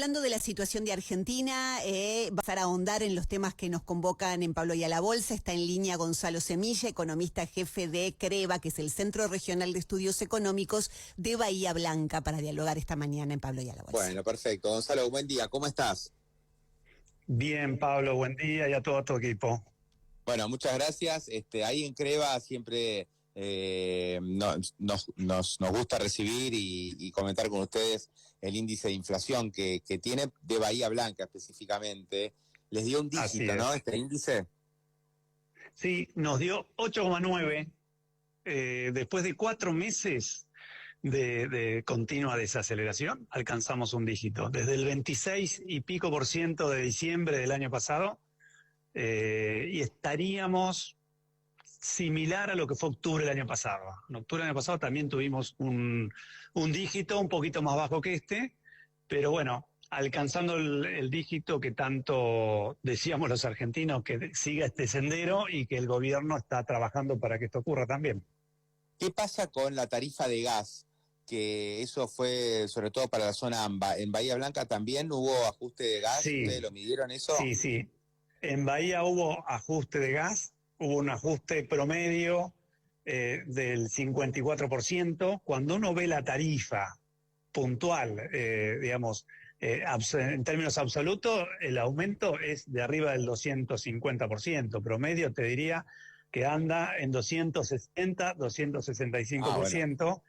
hablando de la situación de Argentina, va a estar a ahondar en los temas que nos convocan en Pablo y a la Bolsa. Está en línea Gonzalo Semilla, economista jefe de CREVA, que es el Centro Regional de Estudios Económicos de Bahía Blanca, para dialogar esta mañana en Pablo y a la Bolsa. Bueno, perfecto. Gonzalo, buen día. ¿Cómo estás? Bien, Pablo, buen día y a todo tu equipo. Bueno, muchas gracias. Ahí en CREVA siempre nos gusta recibir y comentar con ustedes el índice de inflación que tiene de Bahía Blanca específicamente. Les dio un dígito, ¿no? Este índice. Sí, nos dio 8,9 después de 4 meses de continua desaceleración. Alcanzamos un dígito. Desde el 26 y pico por ciento de diciembre del año pasado y estaríamos similar a lo que fue octubre del año pasado. En octubre del año pasado también tuvimos un dígito un poquito más bajo que este, pero bueno, alcanzando el dígito que tanto decíamos los argentinos, que siga este sendero y que el gobierno está trabajando para que esto ocurra también. ¿Qué pasa con la tarifa de gas? Que eso fue sobre todo para la zona AMBA. ¿En Bahía Blanca también hubo ajuste de gas? Sí, ¿Ustedes lo midieron eso? sí. En Bahía hubo ajuste de gas, hubo un ajuste promedio del 54%. Cuando uno ve la tarifa puntual, en términos absolutos, el aumento es de arriba del 250%. Promedio, te diría que anda en 260, 265%. Bueno.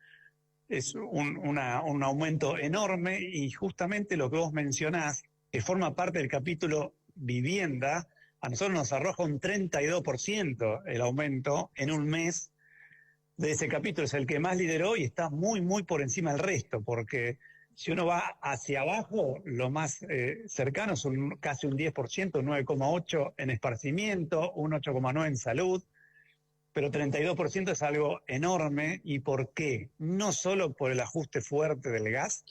Es un aumento enorme y justamente lo que vos mencionás, que forma parte del capítulo vivienda, a nosotros nos arroja un 32% el aumento en un mes de ese capítulo. Es el que más lideró y está muy, muy por encima del resto, porque si uno va hacia abajo, lo más cercano es casi un 10%, 9,8% en esparcimiento, un 8,9% en salud, pero 32% es algo enorme. ¿Y por qué? No solo por el ajuste fuerte del gas,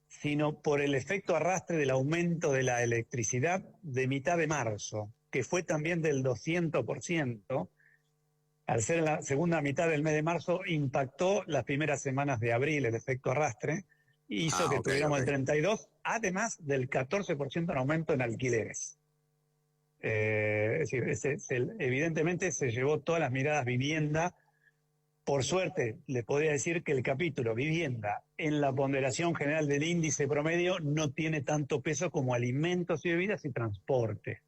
sino por el efecto arrastre del aumento de la electricidad de mitad de marzo, que fue también del 200%. Al ser en la segunda mitad del mes de marzo, impactó las primeras semanas de abril el efecto arrastre, hizo que tuviéramos el 32%, además del 14% en aumento en alquileres. Es decir, evidentemente se llevó todas las miradas vivienda. Por suerte, le podría decir que el capítulo vivienda en la ponderación general del índice promedio no tiene tanto peso como alimentos y bebidas y transporte,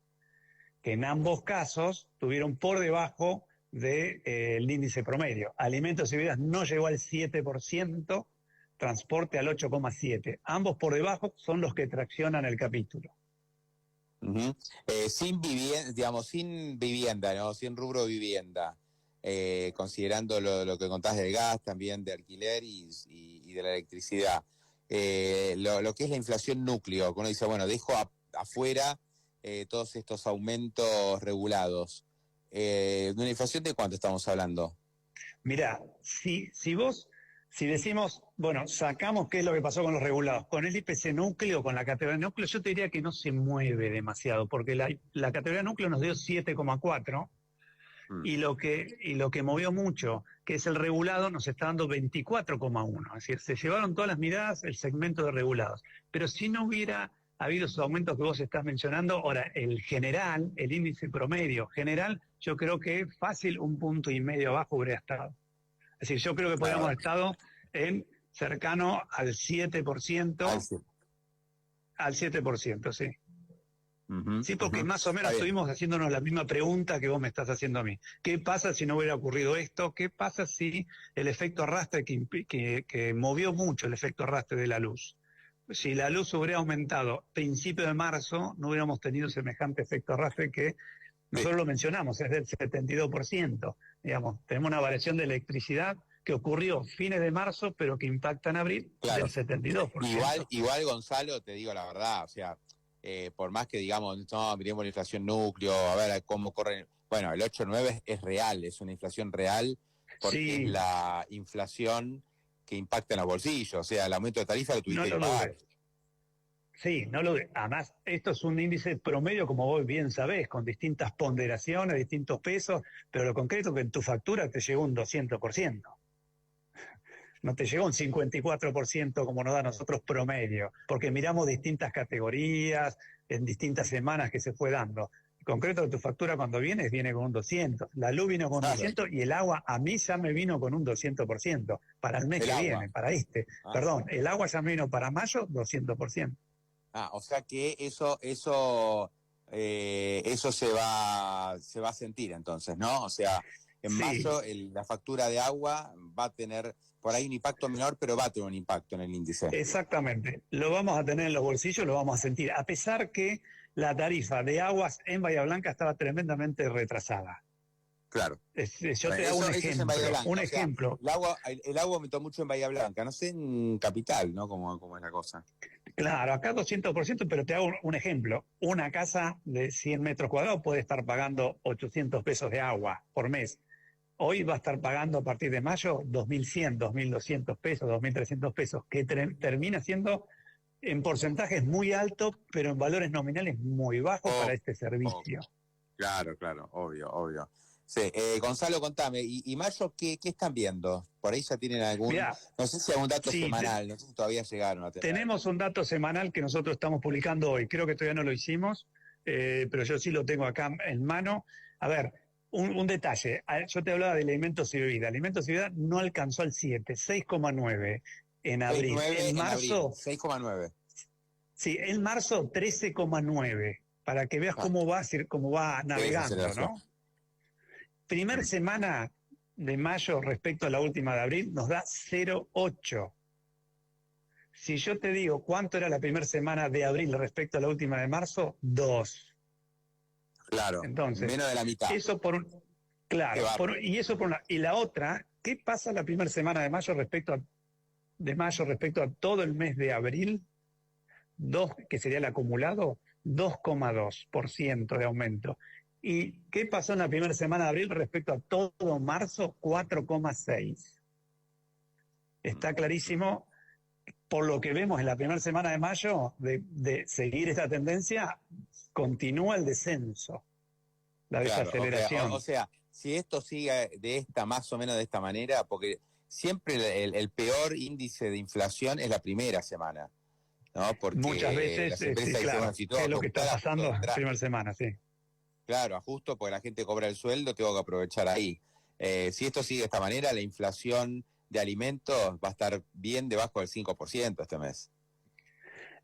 que en ambos casos tuvieron por debajo del índice promedio. Alimentos y bebidas no llegó al 7%, transporte al 8,7%. Ambos por debajo son los que traccionan el capítulo. Uh-huh. Sin vivienda, ¿no? Sin rubro vivienda. Considerando lo que contás del gas, también de alquiler y de la electricidad. Lo que es la inflación núcleo, que uno dice, bueno, dejo afuera todos estos aumentos regulados. ¿De una inflación de cuánto estamos hablando? Mirá, si decimos, bueno, sacamos qué es lo que pasó con los regulados, con el IPC núcleo, con la categoría núcleo, yo te diría que no se mueve demasiado, porque la categoría núcleo nos dio 7,4%, y lo que movió mucho, que es el regulado, nos está dando 24,1%. Es decir, se llevaron todas las miradas el segmento de regulados. Pero si no hubiera habido esos aumentos que vos estás mencionando, ahora, el general, el índice promedio general, yo creo que fácil 1,5 puntos abajo hubiera estado. Es decir, yo creo que podríamos haber estado en cercano al 7%. Al 7%, sí. Sí, porque más o menos estuvimos haciéndonos la misma pregunta que vos me estás haciendo a mí. ¿Qué pasa si no hubiera ocurrido esto? ¿Qué pasa si el efecto arrastre que movió mucho el efecto arrastre de la luz? Si la luz hubiera aumentado principio de marzo, no hubiéramos tenido semejante efecto arrastre que nosotros lo mencionamos, es del 72%. Digamos, tenemos una variación de electricidad que ocurrió fines de marzo, pero que impacta en abril, del 72%. Igual, Gonzalo, te digo la verdad, o sea, por más que digamos, no, miremos la inflación núcleo, a ver cómo corren. Bueno, el 8,9 es real, es una inflación real, porque es la inflación que impacta en los bolsillos, o sea, el aumento de tarifa lo tuviste que pagar. Sí, no lo además, esto es un índice promedio, como vos bien sabés, con distintas ponderaciones, distintos pesos, pero lo concreto es que en tu factura te llegó un 200%. no te llega un 54% como nos da a nosotros promedio, porque miramos distintas categorías, en distintas semanas que se fue dando. En concreto, tu factura cuando viene con un 200. La luz vino con Claro. 200 y el agua a mí ya me vino con un 200% para el mes El que agua. viene, para este. Ah. Perdón, el agua ya me vino para mayo 200%. O sea que eso se va a sentir entonces, ¿no? O sea, en Sí. mayo la factura de agua va a tener por ahí un impacto menor, pero va a tener un impacto en el índice. Exactamente. Lo vamos a tener en los bolsillos, lo vamos a sentir, a pesar que la tarifa de aguas en Bahía Blanca estaba tremendamente retrasada. Claro. Yo te hago un Eso es en ejemplo. Bahía Blanca. Un o sea, ejemplo. el agua aumentó mucho en Bahía Blanca, no sé en Capital, ¿no? Cómo es la cosa. Claro, acá 200%, pero te hago un ejemplo. Una casa de 100 metros cuadrados puede estar pagando 800 pesos de agua por mes. Hoy va a estar pagando a partir de mayo 2.100, 2.200 pesos, 2.300 pesos, que termina siendo en porcentajes muy alto, pero en valores nominales muy bajos para este servicio. Claro, obvio. Sí, Gonzalo, contame, ¿y mayo qué están viendo? Por ahí ya tienen algún, Mirá, no sé si algún dato sí, semanal, no sé si todavía llegaron a tener. Tenemos un dato semanal que nosotros estamos publicando hoy. Creo que todavía no lo hicimos, pero yo sí lo tengo acá en mano. A ver, un detalle. Yo te hablaba de alimentos y bebidas. Alimentos y bebidas no alcanzó al 7, 6,9 en abril. 6,9 En marzo, 6,9. sí, en marzo 13,9. Para que veas cómo va navegando, ¿no? Primer semana de mayo respecto a la última de abril nos da 0,8. Si yo te digo cuánto era la primera semana de abril respecto a la última de marzo, 2. Claro, entonces, menos de la mitad. Eso por un... Claro, y eso por una... Y la otra, ¿qué pasa la primera semana de mayo respecto a todo el mes de abril? 2, que sería el acumulado, 2,2% de aumento. ¿Y qué pasó en la primera semana de abril respecto a todo marzo? 4,6. Está clarísimo, por lo que vemos en la primera semana de mayo, de seguir esta tendencia, continúa el descenso, la desaceleración. O sea, si esto sigue más o menos de esta manera, porque siempre el peor índice de inflación es la primera semana, ¿no? Porque muchas veces, las empresas sí, claro, si todo es lo que está pasando en la primera semana, sí. Claro, justo porque la gente cobra el sueldo, tengo que aprovechar ahí. Si esto sigue de esta manera, la inflación de alimentos va a estar bien debajo del 5% este mes.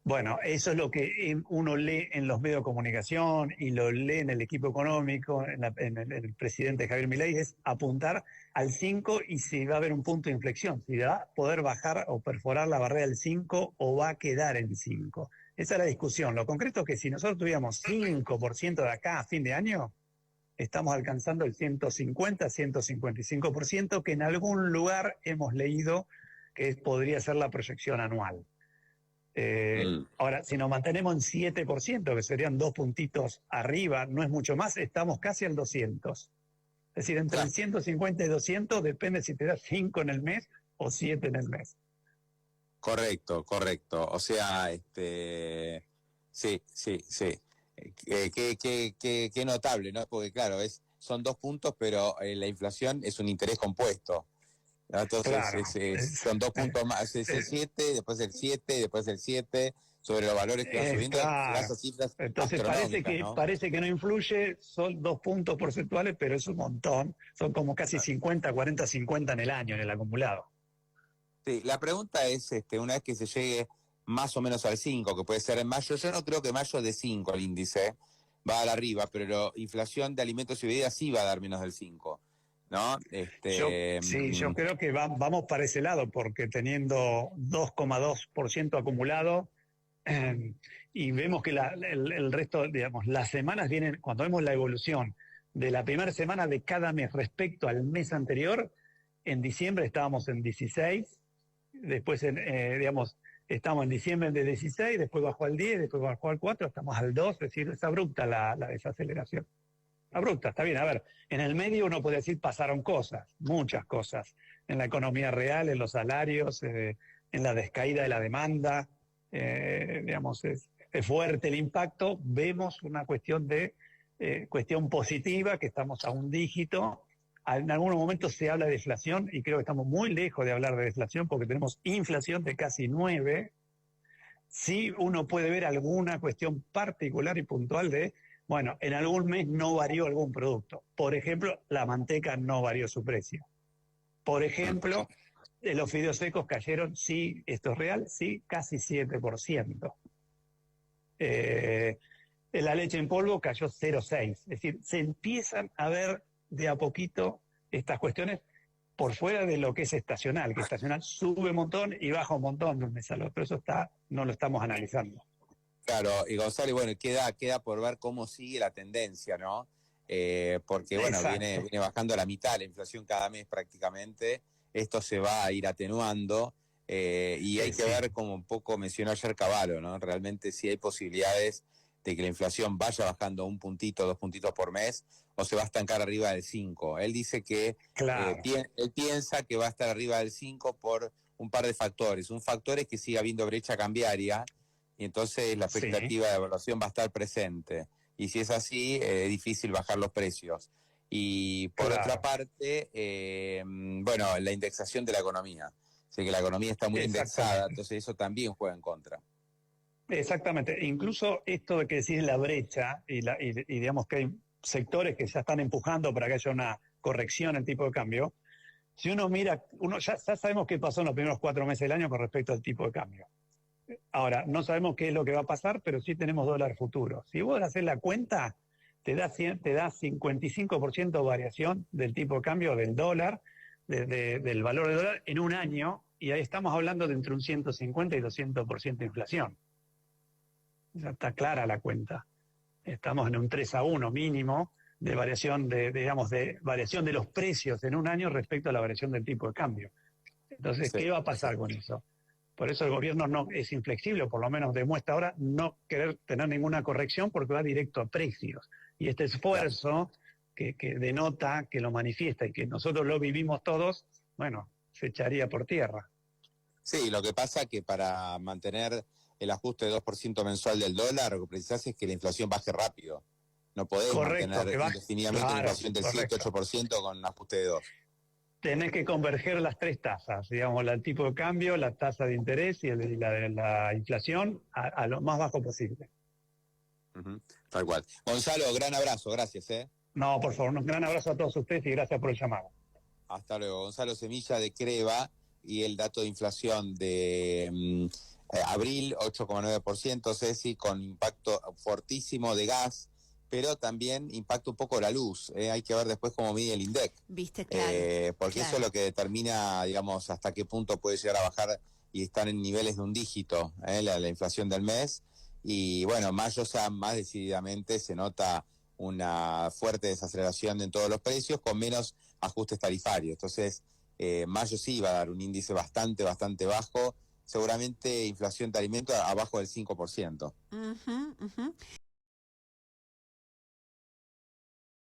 Bueno, eso es lo que uno lee en los medios de comunicación y lo lee en el equipo económico, en el presidente Javier Milei, es apuntar al 5 y si va a haber un punto de inflexión, si va a poder bajar o perforar la barrera del 5 o va a quedar en 5. Esa es la discusión. Lo concreto es que si nosotros tuviéramos 5% de acá a fin de año, estamos alcanzando el 150, 155%, que en algún lugar hemos leído que podría ser la proyección anual. Ahora, si nos mantenemos en 7%, que serían 2 puntitos arriba, no es mucho más, estamos casi al 200. Es decir, entre el 150 y 200 depende si te da 5 en el mes o 7 en el mes. Correcto. O sea, sí. Qué notable, ¿no? Porque claro, son 2 puntos, pero la inflación es un interés compuesto. Entonces, claro, son 2 puntos más, es el 7, después el 7, después el 7, sobre los valores que van subiendo, claro. esas cifras. Entonces parece que no influye, son 2 puntos porcentuales, pero es un montón, son como casi 50, 40, 50 en el año, en el acumulado. Sí, la pregunta es, una vez que se llegue más o menos al 5, que puede ser en mayo, yo no creo que mayo de 5 el índice va a dar arriba, pero la inflación de alimentos y bebidas sí va a dar menos del 5. ¿No? Yo creo que vamos para ese lado, porque teniendo 2,2% acumulado, y vemos que el resto, digamos, las semanas vienen, cuando vemos la evolución de la primera semana de cada mes respecto al mes anterior, en diciembre estábamos en 16, después, estamos en diciembre de 16, después bajó al 10, después bajó al 4, estamos al 2, es decir, es abrupta la desaceleración. Abrupta, está bien. A ver, en el medio uno puede decir pasaron cosas, muchas cosas, en la economía real, en los salarios, en la descaída de la demanda, es fuerte el impacto. Vemos una cuestión positiva, que estamos a un dígito, en algunos momentos se habla de deflación y creo que estamos muy lejos de hablar de deflación porque tenemos inflación de casi 9. Sí, uno puede ver alguna cuestión particular y puntual de, bueno, en algún mes no varió algún producto. Por ejemplo, la manteca no varió su precio. Por ejemplo, los fideos secos cayeron, sí, esto es real, sí, casi 7%. La leche en polvo cayó 0,6%. Es decir, se empiezan a ver de a poquito estas cuestiones por fuera de lo que es estacional, que estacional sube un montón y baja un montón de un mes al otro. Eso no lo estamos analizando. Claro, y Gonzalo, bueno, queda por ver cómo sigue la tendencia, ¿no? Porque, bueno, viene bajando a la mitad la inflación cada mes prácticamente. Esto se va a ir atenuando y hay que ver, como un poco mencionó ayer Cavallo, ¿no? Realmente si hay posibilidades de que la inflación vaya bajando 1 puntito, 2 puntitos por mes, o se va a estancar arriba del 5. Él dice que él piensa que va a estar arriba del 5 por un par de factores. Un factor es que siga habiendo brecha cambiaria y entonces la expectativa de evaluación va a estar presente. Y si es así, es difícil bajar los precios. Y por otra parte, bueno, la indexación de la economía. O sea que la economía está muy indexada, entonces eso también juega en contra. Exactamente. Incluso esto de que decís la brecha y digamos que hay sectores que ya están empujando para que haya una corrección en tipo de cambio. Si uno mira, ya sabemos qué pasó en los primeros 4 meses del año con respecto al tipo de cambio. Ahora, no sabemos qué es lo que va a pasar, pero sí tenemos dólar futuro. Si vos haces la cuenta, te da 55% variación del tipo de cambio del dólar, del valor del dólar en un año, y ahí estamos hablando de entre un 150 y 200% de inflación. Ya está clara la cuenta. Estamos en un 3-1 mínimo de variación de variación de los precios en un año respecto a la variación del tipo de cambio. Entonces, ¿qué va a pasar con eso? Por eso el gobierno no es inflexible, o por lo menos demuestra ahora no querer tener ninguna corrección porque va directo a precios. Y este esfuerzo que denota, que lo manifiesta y que nosotros lo vivimos todos, bueno, se echaría por tierra. Sí, lo que pasa es que para mantener el ajuste de 2% mensual del dólar, lo que precisás es que la inflación baje rápido. No podés mantener indefinidamente una inflación del 7-8% con un ajuste de 2%. Tenés que converger las 3 tasas, digamos, el tipo de cambio, la tasa de interés y la inflación a lo más bajo posible. Tal cual. Gonzalo, gran abrazo, gracias. No, por favor, un gran abrazo a todos ustedes y gracias por el llamado. Hasta luego. Gonzalo Semilla de Creva y el dato de inflación de abril, 8,9%, Ceci, con impacto fortísimo de gas, pero también impacta un poco la luz. Hay que ver después cómo mide el INDEC. Viste, claro. Porque eso es lo que determina, digamos, hasta qué punto puede llegar a bajar y estar en niveles de un dígito, la inflación del mes. Y bueno, mayo ya más decididamente se nota una fuerte desaceleración en todos los precios con menos ajustes tarifarios. Entonces, mayo sí va a dar un índice bastante bajo, seguramente inflación de alimentos abajo del 5%.